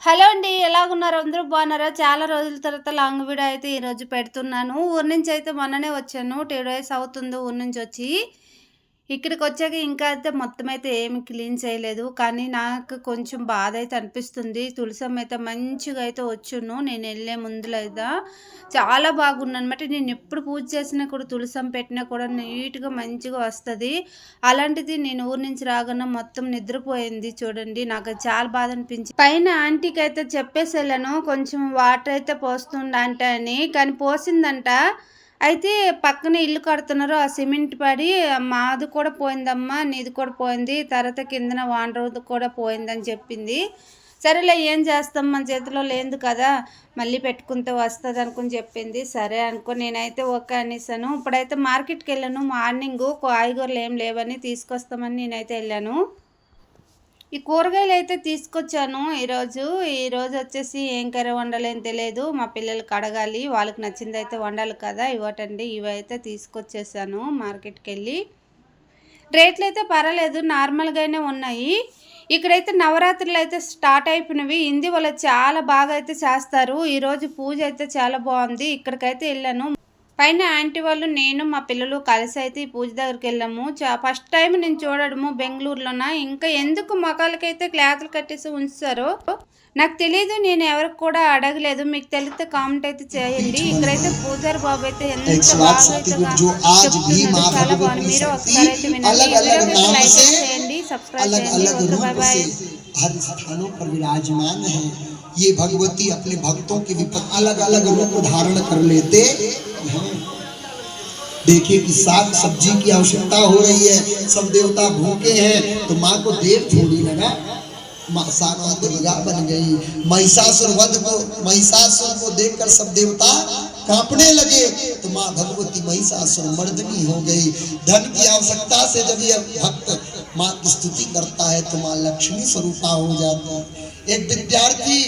Hello అండి. ఎలాగున్నారు? అందరూ బాగున్నారా? చాలా రోజుల తర్వాత లాంగ్ వీడియో అయితే ఈరోజు పెడుతున్నాను. ఊరు నుంచి అయితే మొన్ననే వచ్చాను. 2 డేస్ అవుతుంది ఊరు నుంచి వచ్చి. ఇక్కడికొచ్చాక ఇంకా అయితే మొత్తం అయితే ఏమి క్లీన్ చేయలేదు. కానీ నాకు కొంచెం బాధ అయితే అనిపిస్తుంది. తులసమ్మ అయితే మంచిగా అయితే వచ్చును. నేనెళ్ళే ముందులైతే చాలా బాగుందనమాట. నేనెప్పుడు పూజ చేసినా కూడా తులసమ్మ పెట్టినా కూడా నీట్‌గా మంచిగా వస్తది. అలాంటిది నేను ఊరు నుంచి రాగానే మొత్తం నిద్రపోయింది చూడండి. నాకది చాలా బాధ అనిపించింది. పైన ఆంటీకైతే చెప్పేసెళ్ళాను. కొంచెం వాటర్ అయితే పోస్తుండంట అని. కానీ పోసిందంట. అయితే పక్కన ఇల్లు కడుతున్నారు. ఆ సిమెంట్ పడి మాది కూడా పోయిందమ్మా, నీది కూడా పోయింది. తర్వాత కిందన ఓనర్‌ది కూడా పోయిందని చెప్పింది. సరేలే ఏం చేస్తాం, మన చేతిలో లేనిది కదా! మళ్ళీ పెట్టుకుంటే వస్తదనుకుని చెప్పింది. సరే అనుకోని నేనైతే ఓకే అనేసాను. ఇప్పుడైతే మార్కెట్‌కెళ్ళాను. మార్నింగు కాయగూరలు ఏం లేవని తీసుకొస్తామని నేనైతే ఎళ్ళాను. ఈ కూరగాయలైతే తీసుకొచ్చాను ఈరోజు. ఈరోజొచ్చేసి ఏం కర్రీ వండాలో తెలియదు. మా పిల్లలకి అడగాలి. వాళ్ళకి నచ్చిందైతే వండాలి కదా! ఇవటండి. ఇవైతే తీసుకొచ్చేసాను మార్కెట్‌కెళ్ళి. రేట్లయితే పర్వాలేదు. నార్మల్‌గానే ఉన్నాయి. ఇక్కడైతే నవరాత్రులైతే స్టార్ట్ అయిపోయినవి. హిందీ చాలా బాగా అయితే చేస్తారు. ఈరోజు పూజ అయితే చాలా బాగుంది. ఇక్కడికైతే ఎళ్ళాను. పైన ఆంటీ వాళ్ళు, నేను, మా పిల్లలు కలిసి అయితే ఈ పూజ దగ్గరికెళ్ళాము. ఫస్ట్ టైం నేను చూడడము బెంగుళూరులోన. ఇంకా ఎందుకు మొఖాలకైతే క్లాతులు కట్టేసి ఉంచుతారో నాకు తెలీదు. నేను ఎవరికి కూడా అడగలేదు. మీకు తెలిస్తే కామెంట్ అయితే చేయండి. ఇక్కడైతే పూజారి బాబు అయితే ఎంత బాగా అయితే చెప్తున్నాడు. చాలా బాగుంది. మీరు ఒకసారి అయితే వినండి. ఈ వీడియోకి లైక్ చేయండి, సబ్స్క్రైబ్ చేయండి. Okay, bye bye. हर स्थानों पर विराजमान है। ये भगवती अपने भक्तों की विपत्ति अलग अलग रूप धारण कर लेते हैं। देखिए कि साग सब्जी की आवश्यकता हो रही है, सब देवता भूखे हैं, तो माँ को देव थोड़ी लगा, साक्षात दुर्गा बन गई। महिषासुर को देखकर सब देवता कांपने लगे, तो माँ भगवती महिषासुर मर्दनी हो गई। धन की आवश्यकता से जब यह भक्त माँ की स्तुति करता है तो माँ लक्ष्मी स्वरूपा हो जाती है। एक विद्यार्थी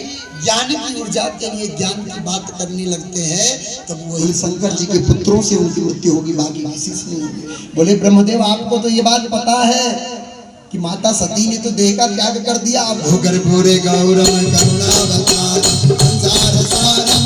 ज्ञान की ऊर्जा के लिए ज्ञान की बात करने लगते हैं, तब वही शंकर जी के पुत्रों से उनकी मृत्यु होगी, बाकी किसी से नहीं होगी। बोले ब्रह्मदेव, आपको तो ये बात पता है कि माता सती ने तो देह का त्याग कर दिया। आप भूगर पूरे गौरव करुणा बता संसार सारम